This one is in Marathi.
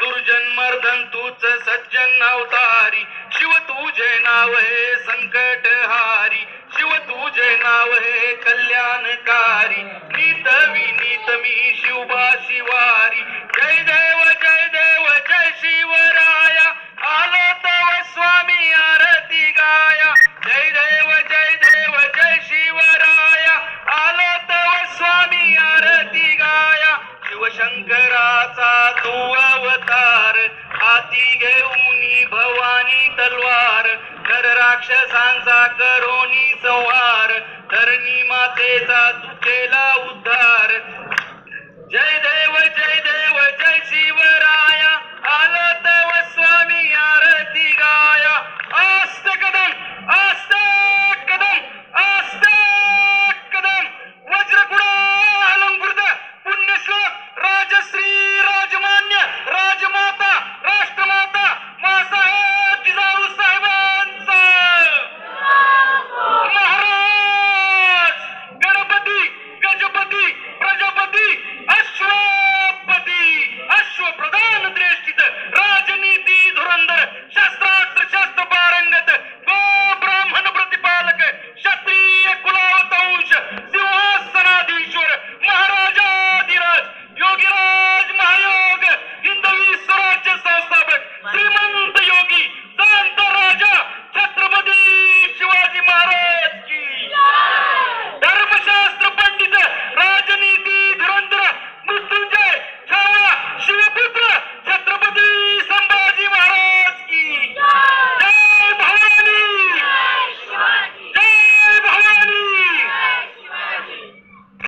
दुर्जन मर्दन तूच सज्जन अवतारी शिव तुझे नाव हे संकटहारी शिव तुझे नाव हे कल्याणकारी नीत विनीत मी शिवबा शिवारी जय देव जय शिवराया आलो तव स्वामी आरती गाया जय देव जय शिवराया आलो तव स्वामी आरती गाया शिवशंकराचा तू अवतार हाती घेऊनी भवानी तलवार नर राक्षसांचा करोनी संहार धरणी मातेचा तू केला उद्धार जय देव